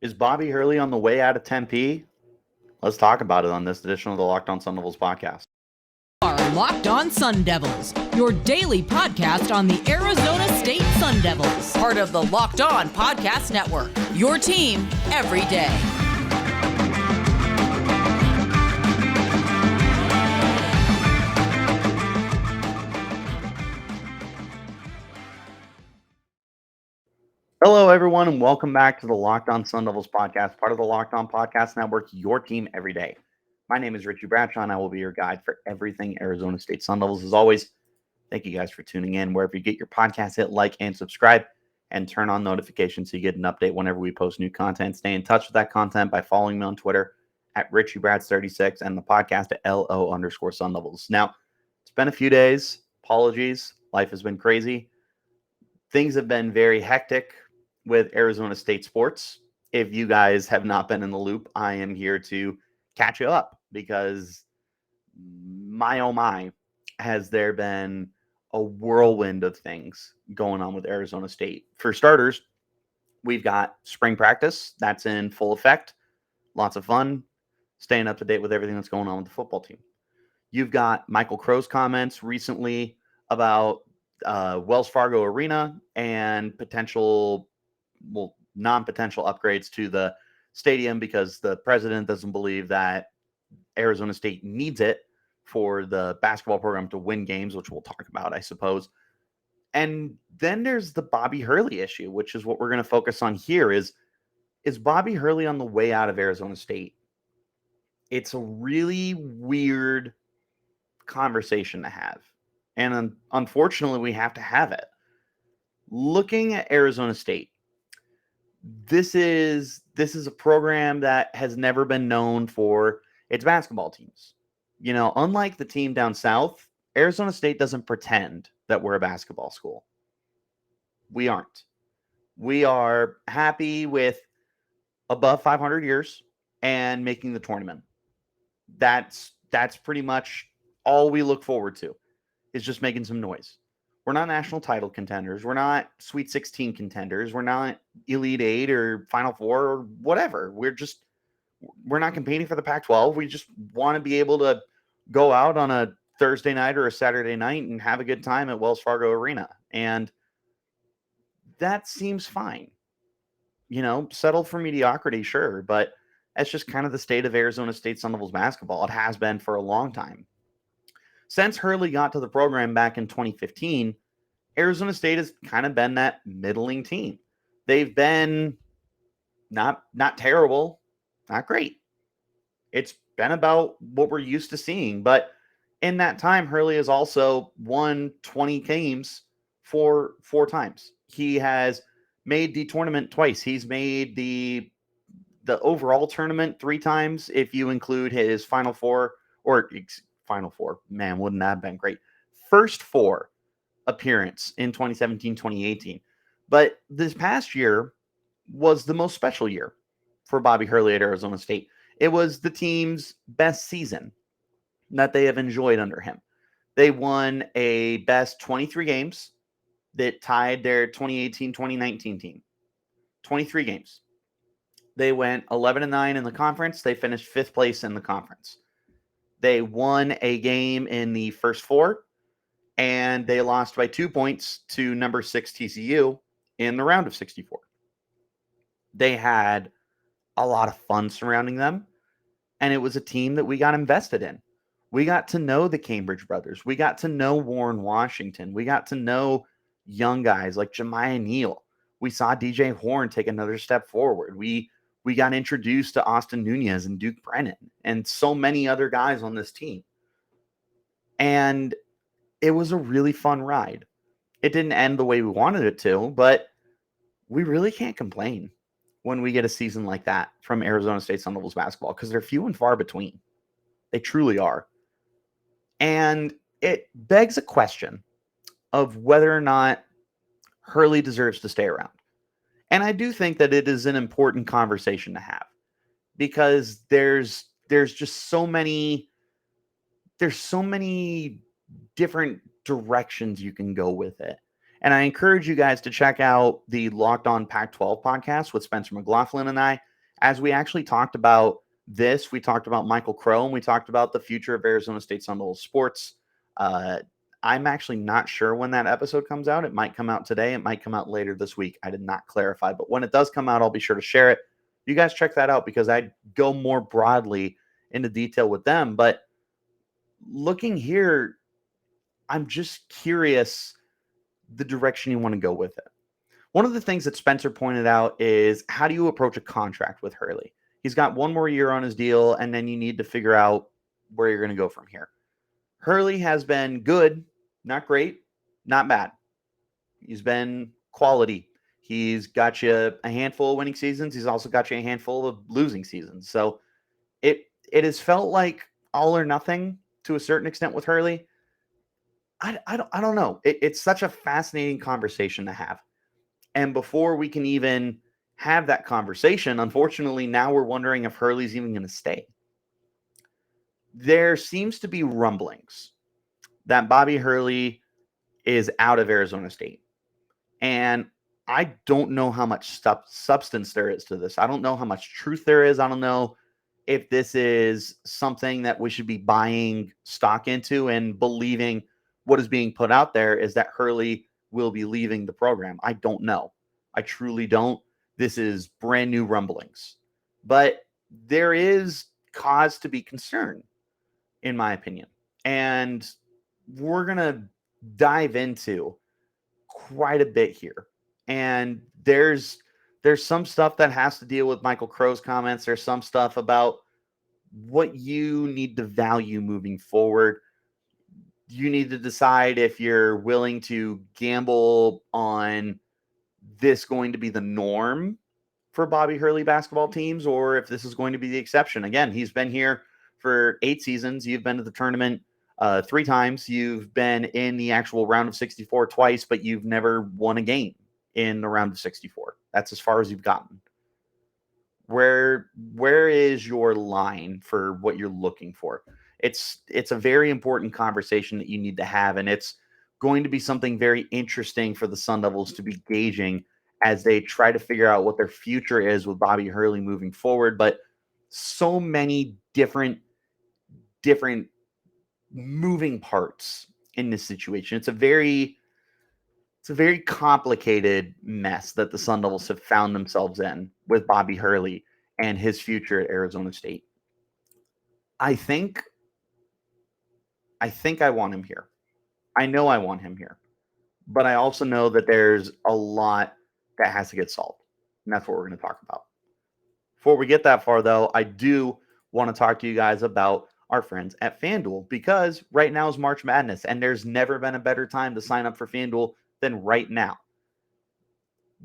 Is Bobby Hurley on the way out of Tempe? Let's talk about it on this edition of the Locked On Sun Devils podcast. Are Locked On Sun Devils, your daily podcast on the Arizona State Sun Devils, part of the Locked On Podcast Network, your team every day. Hello, everyone, and welcome back to the Locked On Sun Devils podcast, part of the Locked On Podcast Network, your team every day. My name is Richie Bradshaw, and I will be your guide for everything Arizona State Sun Devils. As always, thank you guys for tuning in. Wherever you get your podcast, hit like and subscribe, and turn on notifications so you get an update whenever we post new content. Stay in touch with that content by following me on Twitter at RichieBrads36 and the podcast at LO_Sun Devils. Now, it's been a few days. Apologies. Life has been crazy. Things have been very hectic with Arizona State sports. If you guys have not been in the loop, I am here to catch you up because my oh my, has there been a whirlwind of things going on with Arizona State. For starters, we've got spring practice that's in full effect. Lots of fun, staying up to date with everything that's going on with the football team. You've got Michael Crow's comments recently about Wells Fargo Arena and non-potential upgrades to the stadium because the president doesn't believe that Arizona State needs it for the basketball program to win games, which we'll talk about, I suppose. And then there's the Bobby Hurley issue, which is what we're going to focus on here. Is Bobby Hurley on the way out of Arizona State? It's a really weird conversation to have. And unfortunately, we have to have it. Looking at Arizona State, this is a program that has never been known for its basketball teams. You know, unlike the team down south, Arizona State doesn't pretend that we're a basketball school. We aren't. We are happy with above 500 years and making the tournament. That's pretty much all we look forward to, is just making some noise. We're not national title contenders. We're not Sweet 16 contenders. We're not Elite 8 or Final Four or whatever. We're not competing for the Pac-12. We just want to be able to go out on a Thursday night or a Saturday night and have a good time at Wells Fargo Arena. And that seems fine. You know, settle for mediocrity, sure, but that's just kind of the state of Arizona State Sun Devils basketball. It has been for a long time. Since Hurley got to the program back in 2015, Arizona State has kind of been that middling team. They've been not terrible, not great. It's been about what we're used to seeing. But in that time, Hurley has also won 20 games four times. He has made the tournament twice. He's made the overall tournament 3 times if you include his Final Four Final Four. Man, wouldn't that have been great? First 4 appearance in 2017, 2018. But this past year was the most special year for Bobby Hurley at Arizona State. It was the team's best season that they have enjoyed under him. They won a best 23 games that tied their 2018-2019 team. 23 games. They went 11-9 in the conference. They finished 5th place in the conference. They won a game in the first 4, and they lost by 2 points to number 6 TCU in the round of 64. They had a lot of fun surrounding them, and it was a team that we got invested in. We got to know the Cambridge brothers. We got to know Warren Washington. We got to know young guys like Jemiah Neal. We saw DJ Horn take another step forward. We got introduced to Austin Nunez and Duke Brennan and so many other guys on this team. And it was a really fun ride. It didn't end the way we wanted it to, but we really can't complain when we get a season like that from Arizona State Sun Devils basketball because they're few and far between. They truly are. And it begs a question of whether or not Hurley deserves to stay around. And I do think that it is an important conversation to have because there's just so many different directions you can go with it. And I encourage you guys to check out the Locked On Pac-12 podcast with Spencer McLaughlin and I, as we actually talked about this. We talked about Michael Crow, and we talked about the future of Arizona State Sun Devils sports. I'm actually not sure when that episode comes out. It might come out today. It might come out later this week. I did not clarify, but when it does come out, I'll be sure to share it. You guys check that out because I go more broadly into detail with them. But looking here, I'm just curious the direction you want to go with it. One of the things that Spencer pointed out is, how do you approach a contract with Hurley? He's got one more year on his deal, and then you need to figure out where you're going to go from here. Hurley has been good, not great, not bad. He's been quality. He's got you a handful of winning seasons. He's also got you a handful of losing seasons. So it has felt like all or nothing to a certain extent with Hurley. I don't know. It's such a fascinating conversation to have. And before we can even have that conversation, unfortunately, now we're wondering if Hurley's even going to stay. There seems to be rumblings that Bobby Hurley is out of Arizona State. And I don't know how much substance there is to this. I don't know how much truth there is. I don't know if this is something that we should be buying stock into and believing what is being put out there is that Hurley will be leaving the program. I don't know. I truly don't. This is brand new rumblings. But there is cause to be concerned, in my opinion. And we're going to dive into quite a bit here. And there's some stuff that has to deal with Michael Crow's comments. There's some stuff about what you need to value moving forward. You need to decide if you're willing to gamble on this going to be the norm for Bobby Hurley basketball teams, or if this is going to be the exception. Again, he's been here for 8 seasons. You've been to the tournament 3 times. You've been in the actual round of 64 twice, but you've never won a game in the round of 64. That's as far as you've gotten. Where is your line for what you're looking for? It's a very important conversation that you need to have, and it's going to be something very interesting for the Sun Devils to be gauging as they try to figure out what their future is with Bobby Hurley moving forward. But so many different moving parts in this situation. It's a very complicated mess that the Sun Devils have found themselves in with Bobby Hurley and his future at Arizona State. I think I want him here. I know I want him here. But I also know that there's a lot that has to get solved. And that's what we're going to talk about. Before we get that far, though, I do want to talk to you guys about our friends at FanDuel, because right now is March Madness, and there's never been a better time to sign up for FanDuel than right now.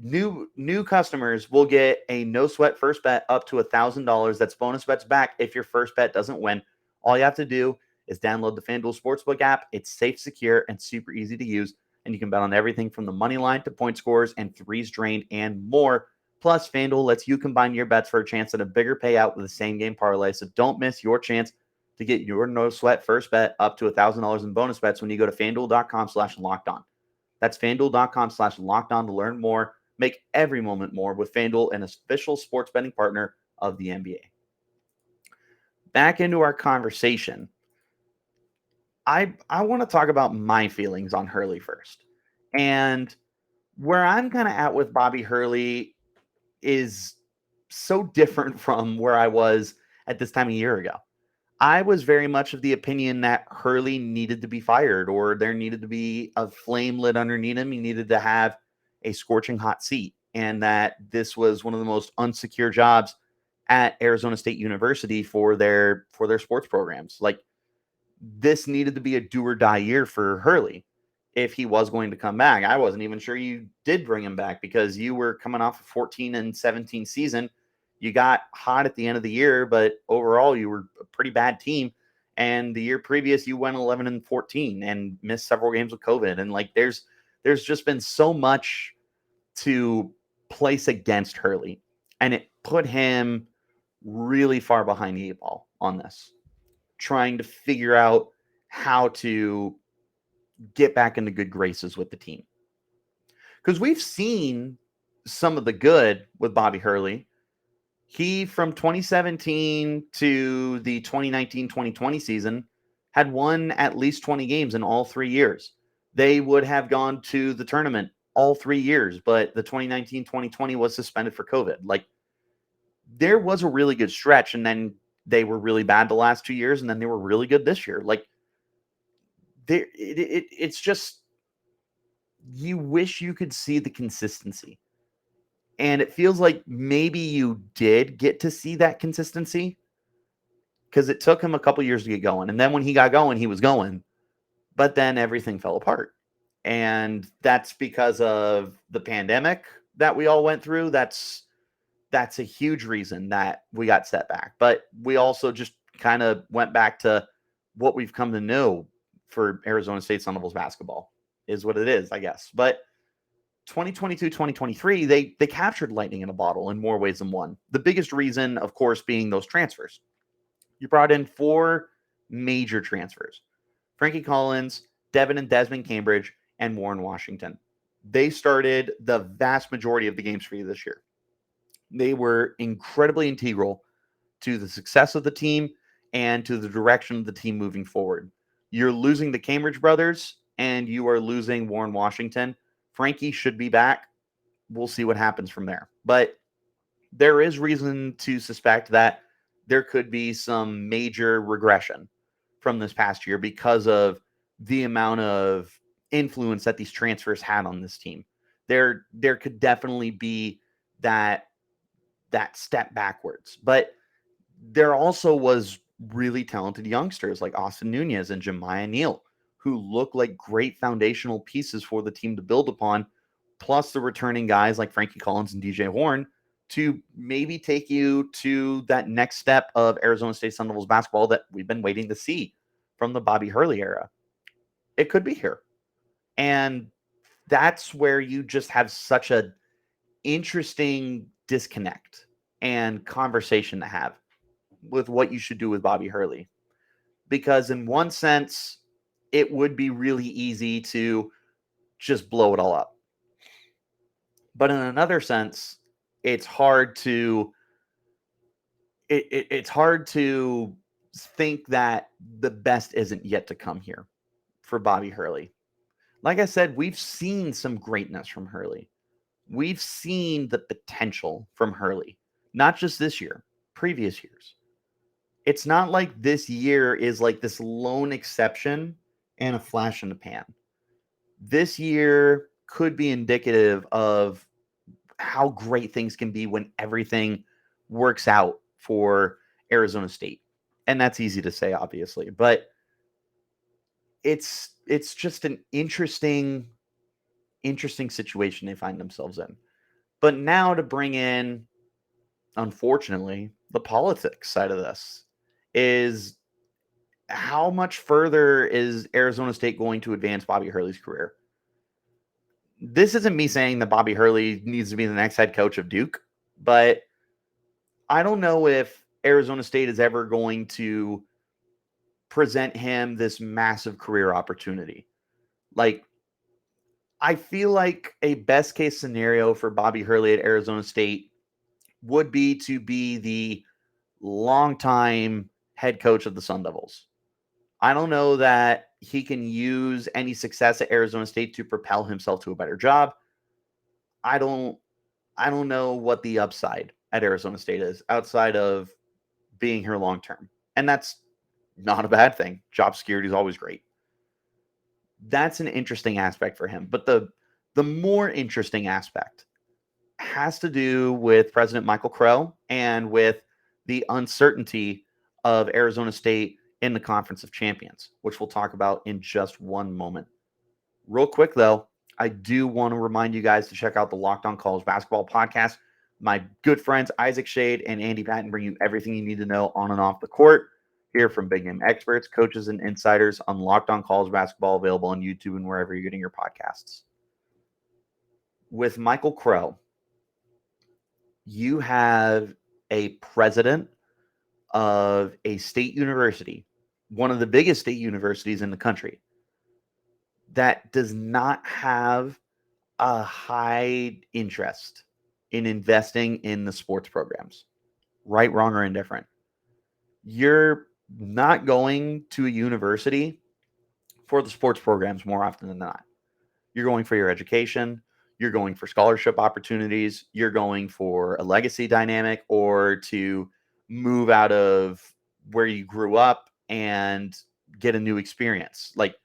New customers will get a no-sweat first bet up to $1,000. That's bonus bets back if your first bet doesn't win. All you have to do is download the FanDuel Sportsbook app. It's safe, secure, and super easy to use. And you can bet on everything from the money line to point scores and threes drained and more. Plus, FanDuel lets you combine your bets for a chance at a bigger payout with the same game parlay. So don't miss your chance to get your no-sweat first bet up to $1,000 in bonus bets when you go to FanDuel.com/lockedon. That's FanDuel.com/lockedon to learn more. Make every moment more with FanDuel, an official sports betting partner of the NBA. Back into our conversation. I want to talk about my feelings on Hurley first. And where I'm kind of at with Bobby Hurley is so different from where I was at this time a year ago. I was very much of the opinion that Hurley needed to be fired, or there needed to be a flame lit underneath him. He needed to have a scorching hot seat, and that this was one of the most unsecure jobs at Arizona State University for their sports programs. Like, this needed to be a do or die year for Hurley if he was going to come back. I wasn't even sure you did bring him back, because you were coming off a 14-17 season. You got hot at the end of the year, but overall you were a pretty bad team. And the year previous, you went 11-14 and missed several games with COVID. And like, there's just been so much to place against Hurley, and it put him really far behind the 8 ball on this, trying to figure out how to get back into good graces with the team. Because we've seen some of the good with Bobby Hurley. He, from 2017 to the 2019-2020 season, had won at least 20 games in all 3 years. They would have gone to the tournament all 3 years, but the 2019-2020 was suspended for COVID. Like, there was a really good stretch, and then they were really bad the last 2 years, and then they were really good this year. Like, it's just, you wish you could see the consistency. And it feels like maybe you did get to see that consistency, because it took him a couple years to get going. And then when he got going, he was going. But then everything fell apart. And that's because of the pandemic that we all went through. That's a huge reason that we got set back. But we also just kind of went back to what we've come to know for Arizona State Sun Devils basketball, is what it is, I guess. But 2022, 2023, they captured lightning in a bottle in more ways than one. The biggest reason, of course, being those transfers. You brought in 4 major transfers: Frankie Collins, Devin and Desmond Cambridge, and Warren Washington. They started the vast majority of the games for you this year. They were incredibly integral to the success of the team and to the direction of the team moving forward. You're losing the Cambridge brothers, and you are losing Warren Washington. Frankie should be back. We'll see what happens from there. But there is reason to suspect that there could be some major regression from this past year because of the amount of influence that these transfers had on this team. There could definitely be that step backwards. But there also was really talented youngsters like Austin Nunez and Jemiah Neal, who look like great foundational pieces for the team to build upon, plus the returning guys like Frankie Collins and DJ Horn to maybe take you to that next step of Arizona State Sun Devils basketball that we've been waiting to see from the Bobby Hurley era. It could be here. And that's where you just have such an interesting disconnect and conversation to have with what you should do with Bobby Hurley. Because in one sense, it would be really easy to just blow it all up. But in another sense, it's hard to it's hard to think that the best isn't yet to come here for Bobby Hurley. Like I said, we've seen some greatness from Hurley. We've seen the potential from Hurley, not just this year, previous years. It's not like this year is like this lone exception and a flash in the pan. This year could be indicative of how great things can be when everything works out for Arizona State. And that's easy to say, obviously, but it's just an interesting situation they find themselves in. But now to bring in, unfortunately, the politics side of this is how much further is Arizona State going to advance Bobby Hurley's career? This isn't me saying that Bobby Hurley needs to be the next head coach of Duke, but I don't know if Arizona State is ever going to present him this massive career opportunity. Like, I feel like a best case scenario for Bobby Hurley at Arizona State would be to be the longtime head coach of the Sun Devils. I don't know that he can use any success at Arizona State to propel himself to a better job. I don't know what the upside at Arizona State is outside of being here long term. And that's not a bad thing. Job security is always great. That's an interesting aspect for him. But the more interesting aspect has to do with President Michael Crow and with the uncertainty of Arizona State in the Conference of Champions, which we'll talk about in just one moment. Real quick, though, I do want to remind you guys to check out the Locked On College Basketball podcast. My good friends Isaac Shade and Andy Patton bring you everything you need to know on and off the court. Hear from big name experts, coaches, and insiders on Locked On College Basketball, available on YouTube and wherever you're getting your podcasts. With Michael Crow, you have a president of a state university, one of the biggest state universities in the country, that does not have a high interest in investing in the sports programs, right, wrong, or indifferent. You're not going to a university for the sports programs more often than not. You're going for your education, you're going for scholarship opportunities, you're going for a legacy dynamic, or to move out of where you grew up and get a new experience. Like,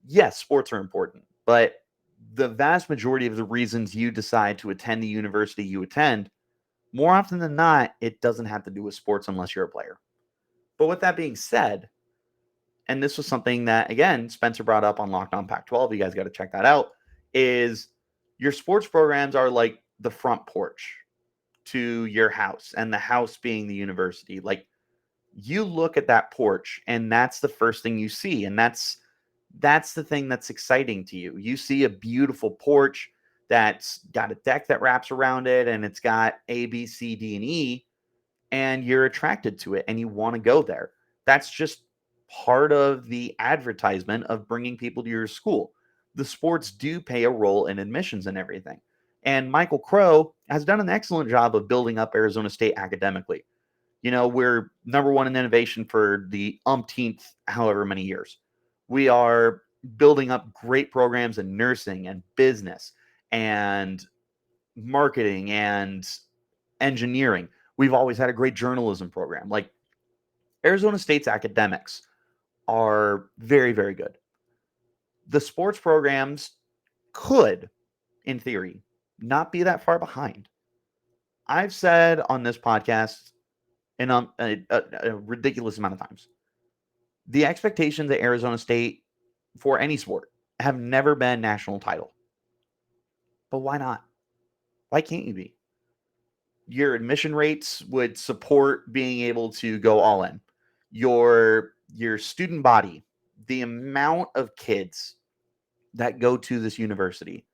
yes, sports are important, but the vast majority of the reasons you decide to attend the university you attend, more often than not, it doesn't have to do with sports unless you're a player. But with that being said, and this was something that, again, Spencer brought up on Locked On Pac-12, you guys got to check that out, is your sports programs are like the front porch to your house, and the house being the university. Like, you look at that porch and that's the first thing you see, and that's the thing that's exciting to you. You see a beautiful porch that's got a deck that wraps around it, and it's got A, B, C, D, and E, and you're attracted to it and you want to go there. That's just part of the advertisement of bringing people to your school. The sports do play a role in admissions and everything. And Michael Crow has done an excellent job of building up Arizona State academically. You know, we're number one in innovation for the umpteenth, however many years. We are building up great programs in nursing and business and marketing and engineering. We've always had a great journalism program. Like, Arizona State's academics are very, very good. The sports programs could, in theory, not be that far behind. I've said on this podcast a ridiculous amount of times, the expectations at Arizona State for any sport have never been national title. But why not? Why can't you be? Your admission rates would support being able to go all in. Your student body, the amount of kids that go to this university,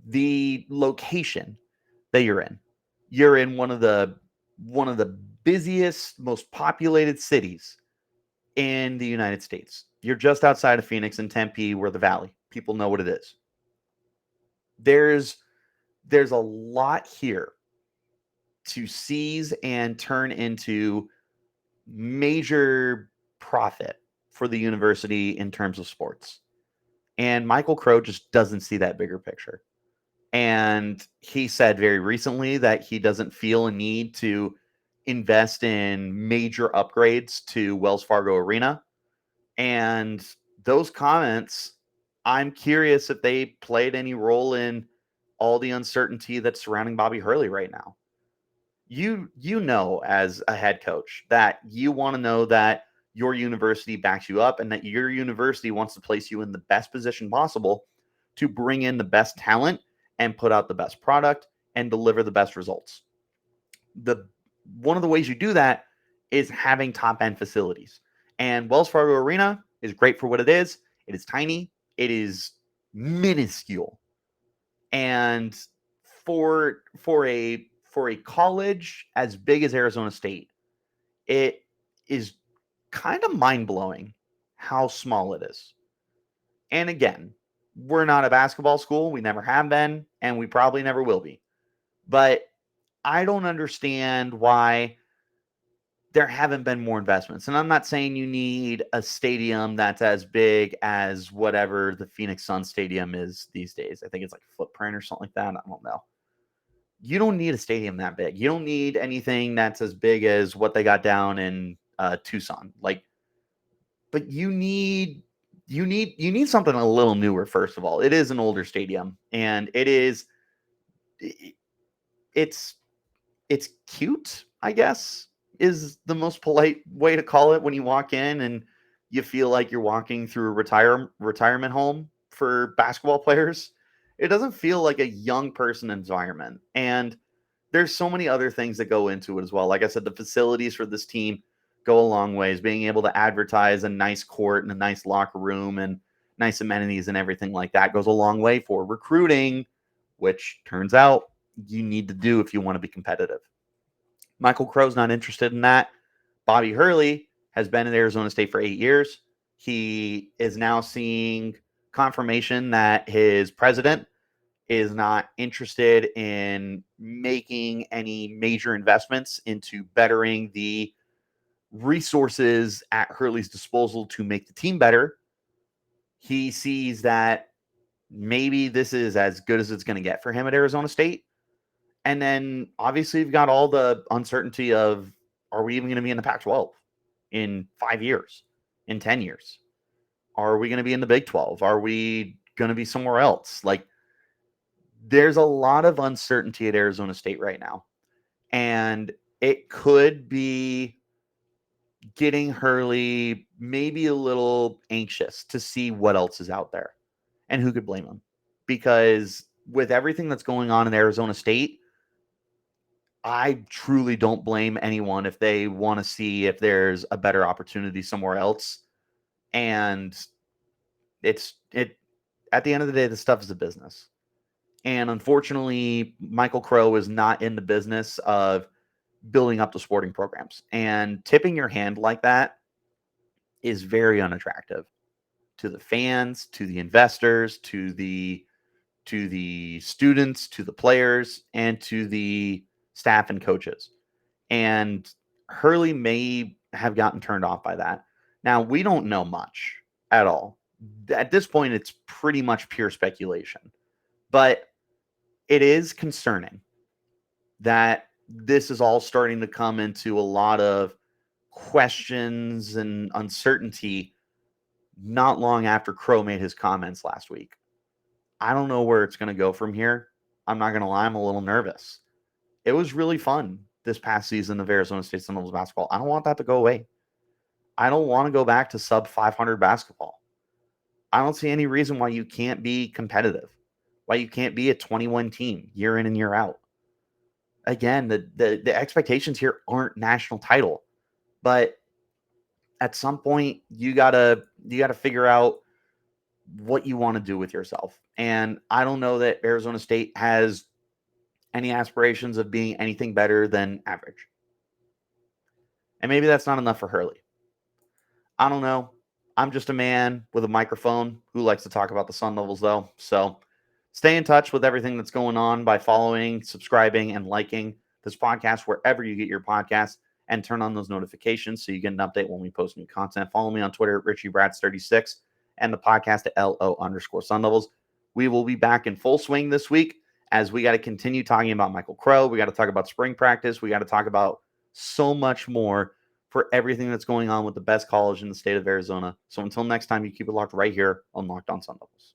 the location that you're in one of the busiest, most populated cities in the United States. You're just outside of Phoenix and Tempe, where the Valley. People know what it is. There's a lot here to seize and turn into major profit for the university in terms of sports. And Michael Crow just doesn't see that bigger picture. And he said very recently that he doesn't feel a need to invest in major upgrades to Wells Fargo Arena. And those comments, I'm curious if they played any role in all the uncertainty that's surrounding Bobby Hurley right now. You know, as a head coach, that you want to know that your university backs you up and that your university wants to place you in the best position possible to bring in the best talent and put out the best product and deliver the best results. One of the ways you do that is having top-end facilities. And Wells Fargo Arena is great for what it is. It is tiny. It is minuscule. And for a college as big as Arizona State, it is kind of mind-blowing how small it is. And again, we're not a basketball school. We never have been, and we probably never will be. But I don't understand why there haven't been more investments. And I'm not saying you need a stadium that's as big as whatever the Phoenix Suns stadium is these days. I think it's like Footprint or something like that. I don't know. You don't need a stadium that big. You don't need anything that's as big as what they got down in Tucson. But you need something a little newer. First of all, it is an older stadium, and it's cute, I guess, is the most polite way to call it, when you walk in and you feel like you're walking through a retirement home for basketball players. It doesn't feel like a young person environment. And there's so many other things that go into it as well. Like I said, the facilities for this team go a long ways. Being able to advertise a nice court and a nice locker room and nice amenities and everything like that goes a long way for recruiting, which turns out you need to do if you want to be competitive. Michael Crow's not interested in that. Bobby Hurley has been at Arizona State for 8 years. He is now seeing confirmation that his president is not interested in making any major investments into bettering the resources at Hurley's disposal to make the team better. He sees that maybe this is as good as it's going to get for him at Arizona State. And then obviously you've got all the uncertainty of, are we even going to be in the Pac-12 in 5 years, in 10 years? Are we going to be in the Big 12? Are we going to be somewhere else? Like, there's a lot of uncertainty at Arizona State right now. And it could be getting Hurley maybe a little anxious to see what else is out there. And who could blame him? Because with everything that's going on in Arizona State, I truly don't blame anyone if they want to see if there's a better opportunity somewhere else. And at the end of the day, the stuff is a business. And unfortunately, Michael Crow is not in the business of building up the sporting programs. And tipping your hand like that is very unattractive to the fans, to the investors, to the students, to the players, and to the staff and coaches. And Hurley may have gotten turned off by that. Now, we don't know much at all. At this point, it's pretty much pure speculation. But it is concerning that this is all starting to come into a lot of questions and uncertainty not long after Crow made his comments last week. I don't know where it's going to go from here. I'm not going to lie, I'm a little nervous. It was really fun this past season of Arizona State Sun Devils basketball. I don't want that to go away. I don't want to go back to sub 500 basketball. I don't see any reason why you can't be competitive, why you can't be a 21 team year in and year out. Again, the expectations here aren't national title, but at some point you gotta figure out what you want to do with yourself. And I don't know that Arizona State has any aspirations of being anything better than average. And maybe that's not enough for Hurley. I don't know. I'm just a man with a microphone who likes to talk about the Sun Devils, though. So stay in touch with everything that's going on by following, subscribing, and liking this podcast wherever you get your podcasts, and turn on those notifications so you get an update when we post new content. Follow me on Twitter at Richie Bradshaw36 and the podcast at LO_Sun Devils. We will be back in full swing this week as we got to continue talking about Michael Crow. We got to talk about spring practice. We got to talk about so much more for everything that's going on with the best college in the state of Arizona. So until next time, you keep it locked right here on Locked On Sun Devils.